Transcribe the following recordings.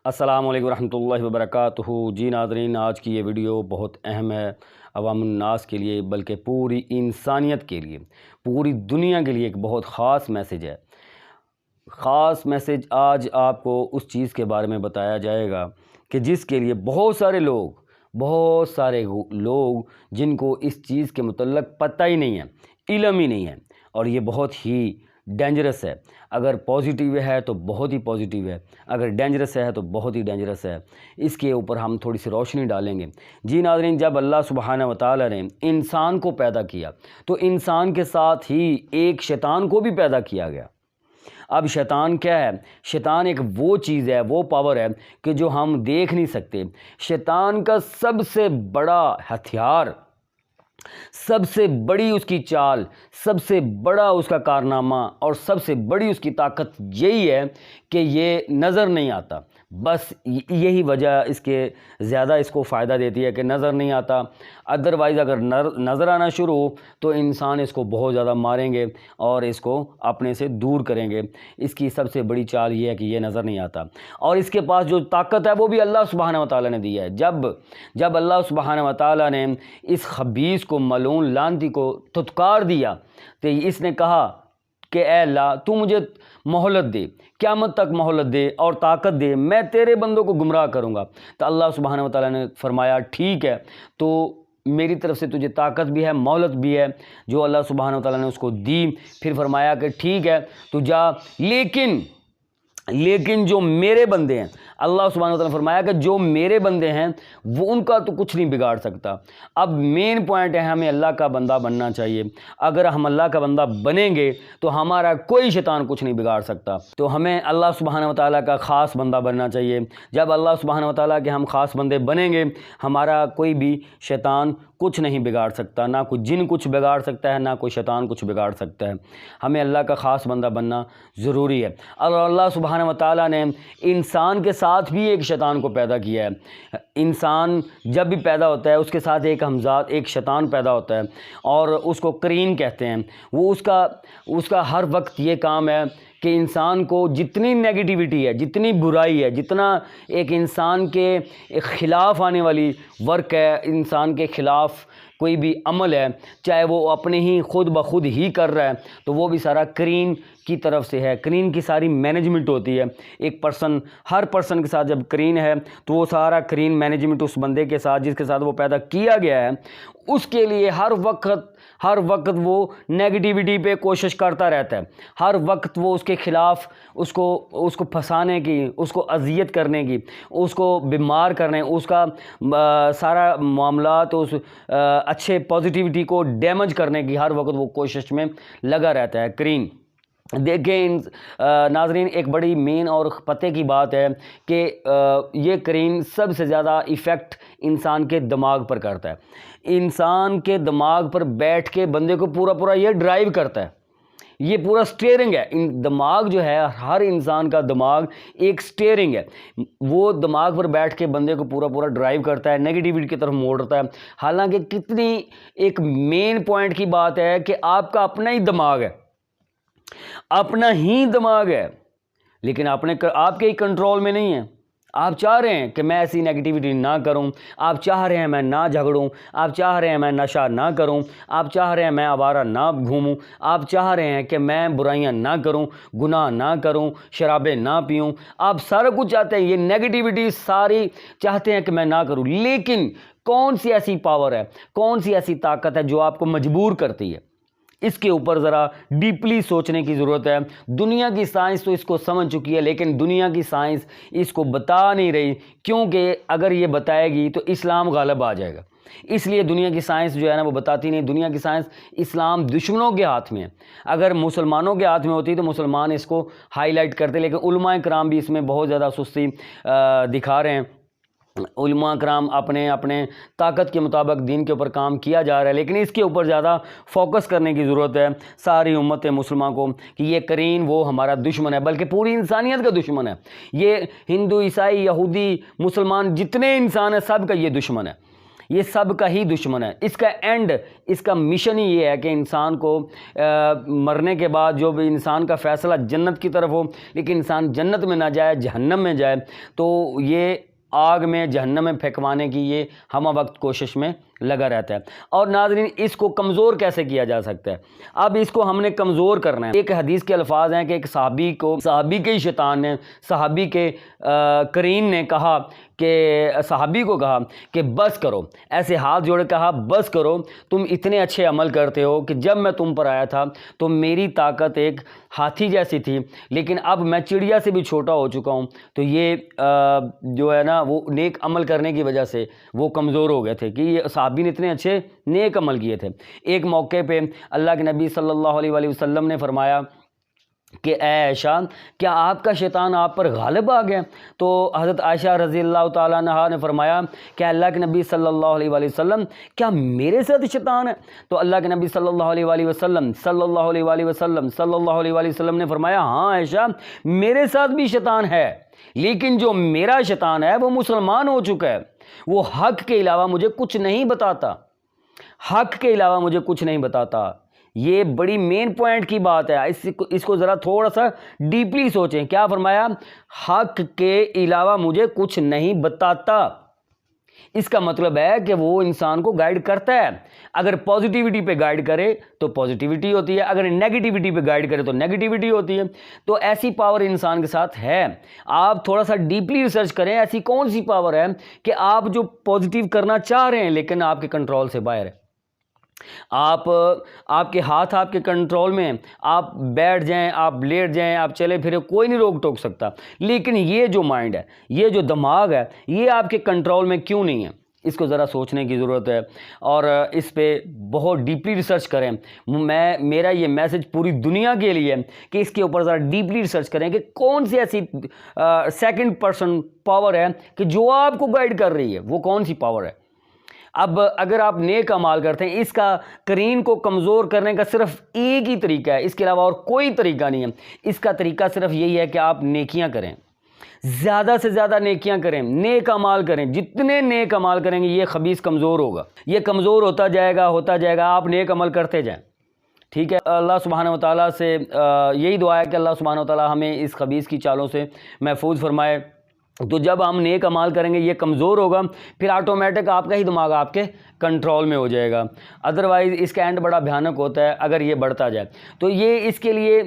السلام علیکم ورحمۃ اللہ وبرکاتہ۔ جی ناظرین، آج کی یہ ویڈیو بہت اہم ہے عوام الناس کے لیے، بلکہ پوری انسانیت کے لیے، پوری دنیا کے لیے ایک بہت خاص میسیج ہے۔ خاص میسیج آج آپ کو اس چیز کے بارے میں بتایا جائے گا کہ جس کے لیے بہت سارے لوگ جن کو اس چیز کے متعلق پتہ ہی نہیں ہے، علم ہی نہیں ہے، اور یہ بہت ہی ڈینجرس ہے۔ اگر پازیٹیو ہے تو بہت ہی پازیٹیو ہے، اگر ڈینجرس ہے تو بہت ہی ڈینجرس ہے۔ اس کے اوپر ہم تھوڑی سی روشنی ڈالیں گے۔ جی ناظرین، جب اللہ سبحانہ و تعالیٰ نے انسان کو پیدا کیا تو انسان کے ساتھ ہی ایک شیطان کو بھی پیدا کیا گیا۔ اب شیطان کیا ہے؟ شیطان ایک وہ چیز ہے، وہ پاور ہے کہ جو ہم دیکھ نہیں سکتے۔ شیطان کا سب سے بڑا ہتھیار، سب سے بڑی اس کی چال، سب سے بڑا اس کا کارنامہ اور سب سے بڑی اس کی طاقت یہی ہے کہ یہ نظر نہیں آتا۔ بس یہی وجہ اس کے زیادہ اس کو فائدہ دیتی ہے کہ نظر نہیں آتا۔ ادروائز اگر نظر آنا شروع ہو تو انسان اس کو بہت زیادہ ماریں گے اور اس کو اپنے سے دور کریں گے۔ اس کی سب سے بڑی چال یہ ہے کہ یہ نظر نہیں آتا، اور اس کے پاس جو طاقت ہے وہ بھی اللہ سبحانہ و تعالیٰ نے دی ہے۔ جب اللہ سبحانہ و تعالیٰ نے اس خبیث کو، ملعون لعنتی کو دھتکار دیا تو اس نے کہا کہ اے اللہ، تو مجھے مہلت دے، قیامت تک مہلت دے اور طاقت دے، میں تیرے بندوں کو گمراہ کروں گا۔ تو اللہ سبحانہ و تعالیٰ نے فرمایا ٹھیک ہے، تو میری طرف سے تجھے طاقت بھی ہے، مہلت بھی ہے، جو اللہ سبحانہ و تعالیٰ نے اس کو دی۔ پھر فرمایا کہ ٹھیک ہے تو جا، لیکن جو میرے بندے ہیں، اللہ سبحانہ و تعالیٰ نے فرمایا کہ جو میرے بندے ہیں وہ ان کا تو کچھ نہیں بگاڑ سکتا۔ اب مین پوائنٹ ہے، ہمیں اللہ کا بندہ بننا چاہیے۔ اگر ہم اللہ کا بندہ بنیں گے تو ہمارا کوئی شیطان کچھ نہیں بگاڑ سکتا۔ تو ہمیں اللہ سبحانہ و تعالیٰ کا خاص بندہ بننا چاہیے۔ جب اللہ سبحانہ و تعالیٰ کے ہم خاص بندے بنیں گے، ہمارا کوئی بھی شیطان کچھ نہیں بگاڑ سکتا، نہ کوئی جن کچھ بگاڑ سکتا ہے، نہ کوئی شیطان کچھ بگاڑ سکتا ہے۔ ہمیں اللہ کا خاص بندہ بننا ضروری ہے۔ اور اللہ سبحانہ و تعالیٰ نے انسان کے ساتھ بھی ایک شیطان کو پیدا کیا ہے۔ انسان جب بھی پیدا ہوتا ہے اس کے ساتھ ایک ہمزاد، ایک شیطان پیدا ہوتا ہے، اور اس کو قرین کہتے ہیں۔ وہ اس کا ہر وقت یہ کام ہے کہ انسان کو جتنی نیگیٹیوٹی ہے، جتنی برائی ہے، جتنا ایک انسان کے خلاف آنے والی ورک ہے، انسان کے خلاف کوئی بھی عمل ہے، چاہے وہ اپنے ہی خود بخود ہی کر رہا ہے، تو وہ بھی سارا قرین کی طرف سے ہے۔ قرین کی ساری مینجمنٹ ہوتی ہے۔ ہر پرسن کے ساتھ جب قرین ہے تو وہ سارا قرین مینجمنٹ اس بندے کے ساتھ، جس کے ساتھ وہ پیدا کیا گیا ہے، اس کے لیے ہر وقت وہ نیگیٹیوٹی پہ کوشش کرتا رہتا ہے۔ ہر وقت وہ اس کے خلاف اس کو پھنسانے کی، اس کو اذیت کرنے کی، اس کو بیمار کرنے، اس کا سارا معاملات، اس اچھے پازیٹیوٹی کو ڈیمیج کرنے کی ہر وقت وہ کوشش میں لگا رہتا ہے قرین۔ دیکھیں ناظرین، ایک بڑی مین اور پتے کی بات ہے کہ یہ قرین سب سے زیادہ ایفیکٹ انسان کے دماغ پر کرتا ہے۔ انسان کے دماغ پر بیٹھ کے بندے کو پورا یہ ڈرائیو کرتا ہے۔ یہ پورا سٹیئرنگ ہے۔ دماغ جو ہے، ہر انسان کا دماغ ایک سٹیئرنگ ہے۔ وہ دماغ پر بیٹھ کے بندے کو پورا ڈرائیو کرتا ہے، نیگیٹیوٹی کی طرف موڑتا ہے۔ حالانکہ کتنی ایک مین پوائنٹ کی بات ہے کہ آپ کا اپنا ہی دماغ ہے، اپنا ہی دماغ ہے، لیکن آپ کے ہی کنٹرول میں نہیں ہے۔ آپ چاہ رہے ہیں کہ میں ایسی نیگیٹیوٹی نہ کروں، آپ چاہ رہے ہیں میں نہ جھگڑوں، آپ چاہ رہے ہیں میں نشہ نہ کروں، آپ چاہ رہے ہیں میں آوارہ نہ گھوموں، آپ چاہ رہے ہیں کہ میں برائیاں نہ کروں، گناہ نہ کروں، شرابیں نہ پیوں، آپ سارا کچھ چاہتے ہیں، یہ نیگیٹیوٹی ساری چاہتے ہیں کہ میں نہ کروں۔ لیکن کون سی ایسی پاور ہے، کون سی ایسی طاقت ہے جو آپ کو مجبور کرتی ہے؟ اس کے اوپر ذرا ڈیپلی سوچنے کی ضرورت ہے۔ دنیا کی سائنس تو اس کو سمجھ چکی ہے، لیکن دنیا کی سائنس اس کو بتا نہیں رہی، کیونکہ اگر یہ بتائے گی تو اسلام غالب آ جائے گا۔ اس لیے دنیا کی سائنس جو ہے نا وہ بتاتی نہیں۔ دنیا کی سائنس اسلام دشمنوں کے ہاتھ میں ہے۔ اگر مسلمانوں کے ہاتھ میں ہوتی تو مسلمان اس کو ہائی لائٹ کرتے، لیکن علماء کرام بھی اس میں بہت زیادہ سستی دکھا رہے ہیں۔ علماء کرام اپنے طاقت کے مطابق دین کے اوپر کام کیا جا رہا ہے، لیکن اس کے اوپر زیادہ فوکس کرنے کی ضرورت ہے ساری امت مسلمان کو کہ یہ قرین وہ ہمارا دشمن ہے، بلکہ پوری انسانیت کا دشمن ہے۔ یہ ہندو، عیسائی، یہودی، مسلمان، جتنے انسان ہیں سب کا یہ دشمن ہے۔ یہ سب کا ہی دشمن ہے. اس کا اینڈ، اس کا مشن ہی یہ ہے کہ انسان کو مرنے کے بعد جو بھی انسان کا فیصلہ جنت کی طرف ہو، لیکن انسان جنت میں نہ جائے، جہنم میں جائے. تو یہ آگ میں، جہنم میں پھینکوانے کی یہ ہمہ وقت کوشش میں لگا رہتا ہے. اور ناظرین، اس کو کمزور کیسے کیا جا سکتا ہے؟ اب اس کو ہم نے کمزور کرنا ہے. ایک حدیث کے الفاظ ہیں کہ ایک صحابی کے شیطان نے، صحابی کے قرین نے کہا کہ صحابی کو کہا کہ بس کرو، ایسے ہاتھ جوڑے کہا بس کرو، تم اتنے اچھے عمل کرتے ہو کہ جب میں تم پر آیا تھا تو میری طاقت ایک ہاتھی جیسی تھی، لیکن اب میں چڑیا سے بھی چھوٹا ہو چکا ہوں. تو یہ جو ہے نا وہ نیک عمل کرنے کی وجہ سے وہ کمزور ہو گئے تھے کہ یہ صحابی نے اتنے اچھے نیک عمل کیے تھے. ایک موقع پہ اللہ کے نبی صلی اللہ علیہ وآلہ وسلم نے فرمایا کہ اے عائشہ، کیا آپ کا شیطان آپ پر غالب آ گیا؟ تو حضرت عائشہ رضی اللہ تعالیٰ عنہا نے فرمایا کہ اللہ کے نبی صلی اللہ علیہ وآلہ وسلم، کیا میرے ساتھ شیطان ہے؟ تو اللہ کے نبی صلی اللہ علیہ وآلہ وسلم صلی اللہ علیہ وآلہ وسلم نے فرمایا، ہاں عائشہ، میرے ساتھ بھی شیطان ہے، لیکن جو میرا شیطان ہے وہ مسلمان ہو چکا ہے، وہ حق کے علاوہ مجھے کچھ نہیں بتاتا، حق کے علاوہ مجھے کچھ نہیں بتاتا. یہ بڑی مین پوائنٹ کی بات ہے، اس کو ذرا تھوڑا سا ڈیپلی سوچیں. کیا فرمایا؟ حق کے علاوہ مجھے کچھ نہیں بتاتا. اس کا مطلب ہے کہ وہ انسان کو گائیڈ کرتا ہے. اگر پازیٹیوٹی پہ گائیڈ کرے تو پازیٹیوٹی ہوتی ہے، اگر نیگیٹیوٹی پہ گائیڈ کرے تو نیگیٹیوٹی ہوتی ہے. تو ایسی پاور انسان کے ساتھ ہے. آپ تھوڑا سا ڈیپلی ریسرچ کریں، ایسی کون سی پاور ہے کہ آپ جو پازیٹیو کرنا چاہ رہے ہیں لیکن آپ کے کنٹرول سے باہر ہے. آپ کے ہاتھ آپ کے کنٹرول میں، آپ بیٹھ جائیں، آپ لیٹ جائیں، آپ چلے پھرے، کوئی نہیں روک ٹوک سکتا. لیکن یہ جو مائنڈ ہے، یہ جو دماغ ہے، یہ آپ کے کنٹرول میں کیوں نہیں ہے؟ اس کو ذرا سوچنے کی ضرورت ہے اور اس پہ بہت ڈیپلی ریسرچ کریں. میرا یہ میسج پوری دنیا کے لیے ہے کہ اس کے اوپر ذرا ڈیپلی ریسرچ کریں کہ کون سی ایسی سیکنڈ پرسن پاور ہے کہ جو آپ کو گائیڈ کر رہی ہے، وہ کون سی پاور ہے. اب اگر آپ نیک اعمال کرتے ہیں، اس کا قرین کو کمزور کرنے کا صرف ایک ہی طریقہ ہے، اس کے علاوہ اور کوئی طریقہ نہیں ہے. اس کا طریقہ صرف یہی ہے کہ آپ نیکیاں کریں، زیادہ سے زیادہ نیکیاں کریں، نیک اعمال کریں. جتنے نیک اعمال کریں گے یہ خبیث کمزور ہوگا، یہ کمزور ہوتا جائے گا. آپ نیک عمل کرتے جائیں. ٹھیک ہے. اللہ سبحانہ و تعالیٰ سے یہی دعا ہے کہ اللہ سبحانہ و تعالیٰ ہمیں اس خبیث کی چالوں سے محفوظ فرمائے. تو جب ہم نیک عمال کریں گے یہ کمزور ہوگا، پھر آٹومیٹک آپ کا ہی دماغ آپ کے کنٹرول میں ہو جائے گا. ادروائز اس کا اینڈ بڑا بھیانک ہوتا ہے اگر یہ بڑھتا جائے. تو یہ اس کے لیے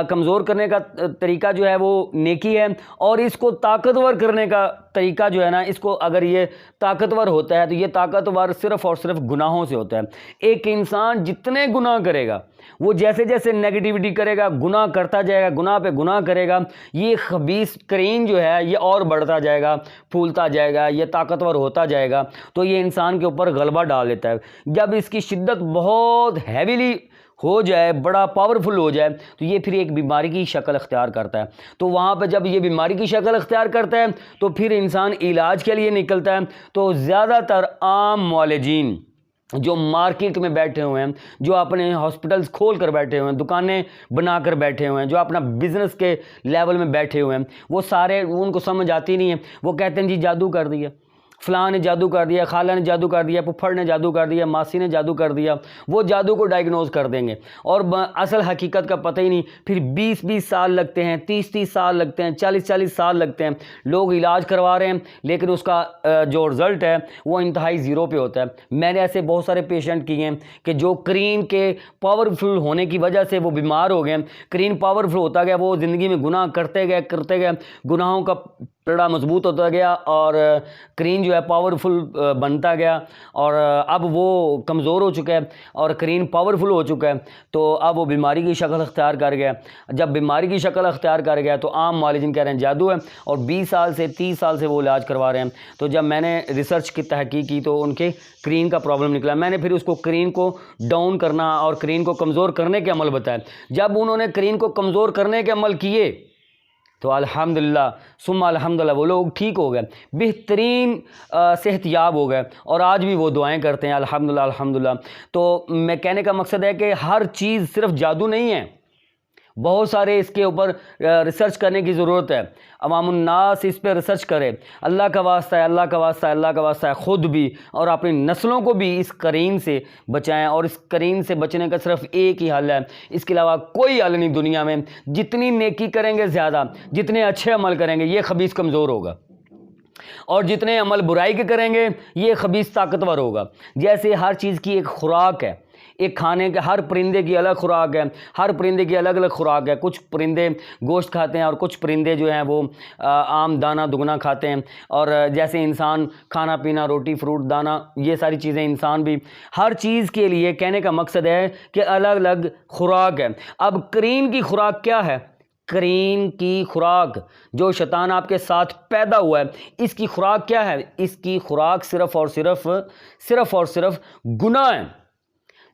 کمزور کرنے کا طریقہ جو ہے وہ نیکی ہے، اور اس کو طاقتور کرنے کا طریقہ جو ہے نا، اس کو اگر یہ طاقتور ہوتا ہے تو یہ طاقتور صرف اور صرف گناہوں سے ہوتا ہے. ایک انسان جتنے گناہ کرے گا، وہ جیسے جیسے نیگیٹیوٹی کرے گا، گناہ کرتا جائے گا، گناہ پہ گناہ کرے گا، یہ خبیث قرین جو ہے یہ اور بڑھتا جائے گا، پھولتا جائے گا، یہ طاقتور ہوتا جائے گا. تو یہ انسان کے اوپر غلبہ ڈال دیتا ہے. جب اس کی شدت بہت ہیویلی ہو جائے، بڑا پاورفل ہو جائے، تو یہ پھر ایک بیماری کی شکل اختیار کرتا ہے. تو وہاں پہ جب یہ بیماری کی شکل اختیار کرتا ہے تو پھر انسان علاج کے لیے نکلتا ہے. تو زیادہ تر عام معالجین جو مارکیٹ میں بیٹھے ہوئے ہیں، جو اپنے ہاسپٹلز کھول کر بیٹھے ہوئے ہیں، دکانیں بنا کر بیٹھے ہوئے ہیں، جو اپنا بزنس کے لیول میں بیٹھے ہوئے ہیں، وہ سارے ان کو سمجھ آتی نہیں ہے. وہ کہتے ہیں جی جادو کر دیا، فلاں نے جادو کر دیا، خالہ نے جادو کر دیا، پھپھڑ نے جادو کر دیا، ماسی نے جادو کر دیا. وہ جادو کو ڈائگنوز کر دیں گے اور اصل حقیقت کا پتہ ہی نہیں. پھر 20 سال لگتے ہیں، 30 سال لگتے ہیں، 40 سال لگتے ہیں. لوگ علاج کروا رہے ہیں لیکن اس کا جو رزلٹ ہے وہ انتہائی زیرو پہ ہوتا ہے. میں نے ایسے بہت سارے پیشنٹ کیے ہیں کہ جو قرین کے پاورفل ہونے کی وجہ سے وہ بیمار ہو گئے. قرین پاورفل ہوتا گیا، وہ زندگی میں گناہ کرتے گئے، گناہوں کا پڑا مضبوط ہوتا گیا اور قرین جو ہے پاورفل بنتا گیا، اور اب وہ کمزور ہو چکا ہے اور قرین پاورفل ہو چکا ہے. تو اب وہ بیماری کی شکل اختیار کر گیا. جب بیماری کی شکل اختیار کر گیا تو عام معالجین کہہ رہے ہیں جادو ہے، اور 20 سال سے 30 سال سے وہ علاج کروا رہے ہیں. تو جب میں نے ریسرچ کی تحقیق کی تو ان کے قرین کا پرابلم نکلا. میں نے پھر اس کو قرین کو ڈاؤن کرنا اور قرین کو کمزور کرنے کے عمل بتایا. جب انہوں نے قرین کو کمزور کرنے کے عمل کیے تو الحمدللہ ثم الحمدللہ وہ لوگ ٹھیک ہو گئے، بہترین صحت یاب ہو گئے، اور آج بھی وہ دعائیں کرتے ہیں الحمدللہ الحمدللہ. تو میں کہنے کا مقصد ہے کہ ہر چیز صرف جادو نہیں ہے. بہت سارے اس کے اوپر ریسرچ کرنے کی ضرورت ہے، عوام الناس اس پہ ریسرچ کرے۔ اللہ کا واسطہ ہے، اللہ کا واسطہ ہے، اللہ کا واسطہ ہے، خود بھی اور اپنی نسلوں کو بھی اس قرین سے بچائیں، اور اس قرین سے بچنے کا صرف ایک ہی حل ہے، اس کے علاوہ کوئی حل نہیں دنیا میں۔ جتنی نیکی کریں گے زیادہ، جتنے اچھے عمل کریں گے یہ خبیث کمزور ہوگا، اور جتنے عمل برائی کے کریں گے یہ خبیث طاقتور ہوگا۔ جیسے ہر چیز کی ایک خوراک ہے، ایک کھانے کے ہر پرندے کی الگ خوراک ہے، ہر پرندے کی الگ الگ خوراک ہے۔ کچھ پرندے گوشت کھاتے ہیں اور کچھ پرندے جو ہیں وہ عام دانہ دگنا کھاتے ہیں، اور جیسے انسان کھانا پینا، روٹی فروٹ دانہ، یہ ساری چیزیں انسان بھی، ہر چیز کے لیے کہنے کا مقصد ہے کہ الگ الگ خوراک ہے۔ اب قرین کی خوراک کیا ہے؟ قرین کی خوراک، جو شیطان آپ کے ساتھ پیدا ہوا ہے، اس کی خوراک کیا ہے؟ اس کی خوراک صرف اور صرف گناہ ہے۔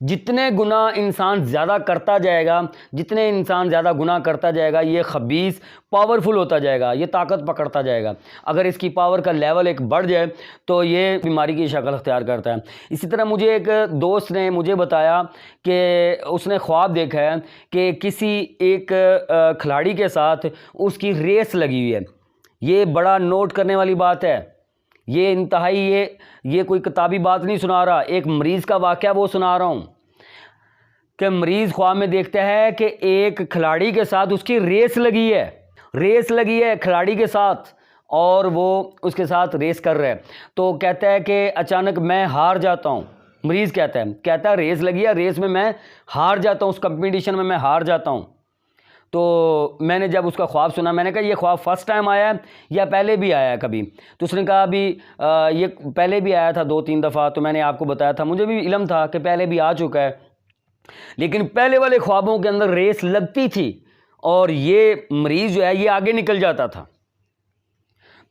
جتنے گناہ انسان زیادہ کرتا جائے گا، جتنے انسان زیادہ گناہ کرتا جائے گا، یہ خبیث پاورفل ہوتا جائے گا، یہ طاقت پکڑتا جائے گا۔ اگر اس کی پاور کا لیول ایک بڑھ جائے تو یہ بیماری کی شکل اختیار کرتا ہے۔ اسی طرح مجھے ایک دوست نے مجھے بتایا کہ اس نے خواب دیکھا ہے کہ کسی ایک کھلاڑی کے ساتھ اس کی ریس لگی ہوئی ہے۔ یہ بڑا نوٹ کرنے والی بات ہے، یہ انتہائی، یہ کوئی کتابی بات نہیں سنا رہا، ایک مریض کا واقعہ وہ سنا رہا ہوں کہ مریض خواب میں دیکھتا ہے کہ ایک کھلاڑی کے ساتھ اس کی ریس لگی ہے کھلاڑی کے ساتھ، اور وہ اس کے ساتھ ریس کر رہا ہے۔ تو کہتا ہے کہ اچانک میں ہار جاتا ہوں، مریض کہتا ہے ریس لگی ہے، ریس میں میں ہار جاتا ہوں، اس کمپٹیشن میں ہار جاتا ہوں۔ تو میں نے جب اس کا خواب سنا، میں نے کہا یہ خواب فرسٹ ٹائم آیا ہے یا پہلے بھی آیا ہے کبھی؟ تو اس نے کہا ابھی یہ پہلے بھی آیا تھا 2-3 دفعہ، تو میں نے آپ کو بتایا تھا، مجھے بھی علم تھا کہ پہلے بھی آ چکا ہے، لیکن پہلے والے خوابوں کے اندر ریس لگتی تھی اور یہ مریض جو ہے یہ آگے نکل جاتا تھا۔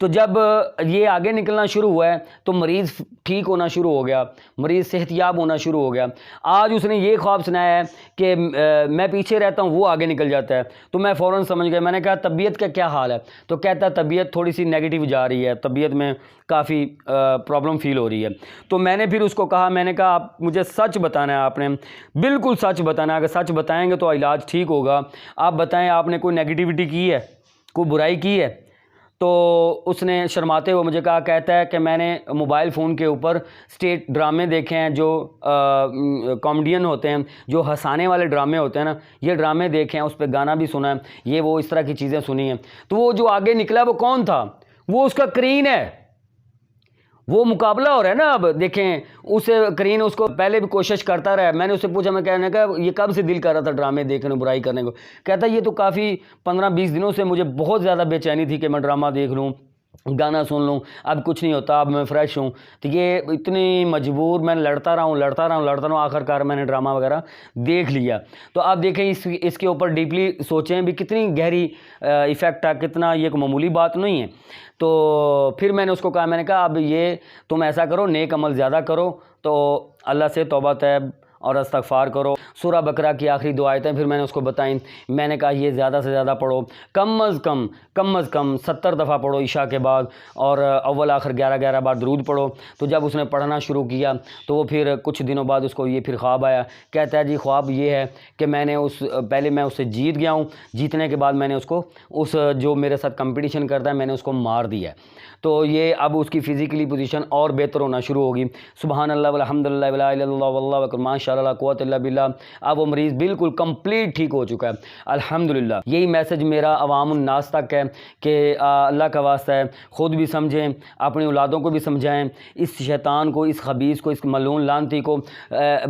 تو جب یہ آگے نکلنا شروع ہوا ہے تو مریض ٹھیک ہونا شروع ہو گیا، مریض صحت یاب ہونا شروع ہو گیا۔ آج اس نے یہ خواب سنایا ہے کہ میں پیچھے رہتا ہوں، وہ آگے نکل جاتا ہے۔ تو میں فوراً سمجھ گیا، میں نے کہا طبیعت کا کیا حال ہے؟ تو کہتا ہے طبیعت تھوڑی سی نیگیٹو جا رہی ہے، طبیعت میں کافی پرابلم فیل ہو رہی ہے۔ تو میں نے پھر اس کو کہا، میں نے کہا آپ مجھے سچ بتانا ہے، آپ نے بالکل سچ بتانا ہے، اگر سچ بتائیں گے تو علاج ٹھیک ہوگا۔ آپ بتائیں آپ نے کوئی نیگیٹیوٹی کی ہے، کوئی برائی کی ہے؟ تو اس نے شرماتے ہوئے مجھے کہتا ہے کہ میں نے موبائل فون کے اوپر اسٹیٹ ڈرامے دیکھے ہیں، جو کامیڈین ہوتے ہیں، جو ہنسانے والے ڈرامے ہوتے ہیں نا، یہ ڈرامے دیکھے ہیں، اس پہ گانا بھی سنا ہے، یہ وہ اس طرح کی چیزیں سنی ہیں۔ تو وہ جو آگے نکلا وہ کون تھا؟ وہ اس کا قرین ہے، وہ مقابلہ ہو رہا ہے نا۔ اب دیکھیں اسے قرین اس کو پہلے بھی کوشش کرتا رہا ہے۔ میں نے اس سے پوچھا، میں کہنے کا یہ کب سے دل کر رہا تھا ڈرامے دیکھنے، برائی کرنے کو؟ کہتا یہ تو کافی 15-20 دنوں سے مجھے بہت زیادہ بے چینی تھی کہ میں ڈرامہ دیکھ لوں، گانا سن لوں، اب کچھ نہیں ہوتا، اب میں فریش ہوں۔ تو یہ اتنی مجبور میں لڑتا رہا ہوں، آخر کار میں نے ڈرامہ وغیرہ دیکھ لیا۔ تو آپ دیکھیں اس کے اوپر ڈیپلی سوچیں بھی، کتنی گہری ایفیکٹ ہے، کتنا یہ کوئی معمولی بات نہیں ہے۔ تو پھر میں نے اس کو کہا، میں نے کہا اب یہ تم ایسا کرو، نیک عمل زیادہ کرو، تو اللہ سے توبہ طیب اور استغفار کرو۔ سورہ بقرہ کی آخری 2 آیتیں پھر میں نے اس کو بتائیں۔ میں نے کہا یہ زیادہ سے زیادہ پڑھو، کم از کم 70 دفعہ پڑھو عشاء کے بعد، اور اول آخر 11 بار درود پڑھو۔ تو جب اس نے پڑھنا شروع کیا تو وہ پھر کچھ دنوں بعد اس کو یہ پھر خواب آیا۔ کہتا ہے جی خواب یہ ہے کہ میں نے پہلے میں اس سے جیت گیا ہوں، جیتنے کے بعد میں نے اس کو جو میرے ساتھ کمپٹیشن کرتا ہے میں نے اس کو مار دیا ہے۔ تو یہ اب اس کی فزیکلی پوزیشن اور بہتر ہونا شروع ہوگی۔ سبحان اللہ والحمد للہ ولا الہ الا اللہ واللہ اکبر، ماشاء اللہ لا قوت الا باللہ۔ اب وہ مریض بالکل کمپلیٹ ٹھیک ہو چکا ہے الحمدللہ۔ یہی میسج میرا عوام الناس تک ہے کہ اللہ کا واسطہ ہے خود بھی سمجھیں، اپنی اولادوں کو بھی سمجھائیں، اس شیطان کو، اس خبیث کو، اس ملعون لعنتی کو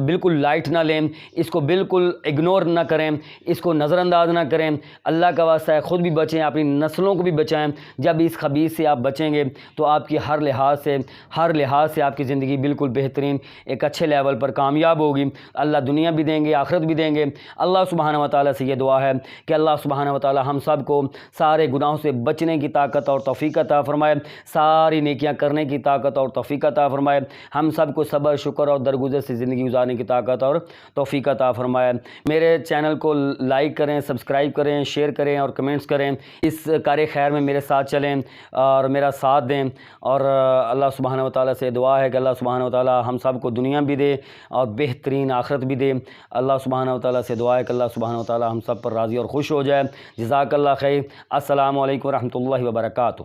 بالکل لائٹ نہ لیں، اس کو بالکل اگنور نہ کریں، اس کو نظر انداز نہ کریں۔ اللہ کا واسطہ ہے خود بھی بچیں، اپنی نسلوں کو بھی بچائیں۔ جب اس خبیث سے آپ بچیں گے تو آپ کی ہر لحاظ سے آپ کی زندگی بالکل بہترین ایک اچھے لیول پر کامیاب ہوگی۔ اللہ دنیا بھی دیں گے، آخرت بھی دیں گے۔ اللہ سبحانہ و تعالیٰ سے یہ دعا ہے کہ اللہ سبحانہ و تعالیٰ ہم سب کو سارے گناہوں سے بچنے کی طاقت اور توفیق عطا فرمائے، ساری نیکیاں کرنے کی طاقت اور توفیق عطا فرمائے، ہم سب کو صبر، شکر اور درگزر سے زندگی گزارنے کی طاقت اور توفیق عطا فرمائے۔ میرے چینل کو لائک کریں، سبسکرائب کریں، شیئر کریں اور کمنٹس کریں۔ اس کار خیر میں میرے ساتھ چلیں اور میرا ساتھ دیں، اور اللہ سبحانہ و تعالیٰ سے دعا ہے کہ اللہ سبحانہ و تعالیٰ ہم سب کو دنیا بھی دے اور بہترین بہترین آخرت بھی دے۔ اللہ سبحانہ و تعالیٰ سے دعا ہے کہ اللہ سبحانہ و تعالیٰ ہم سب پر راضی اور خوش ہو جائے۔ جزاک اللہ خیر۔ السلام علیکم ورحمۃ اللہ وبرکاتہ۔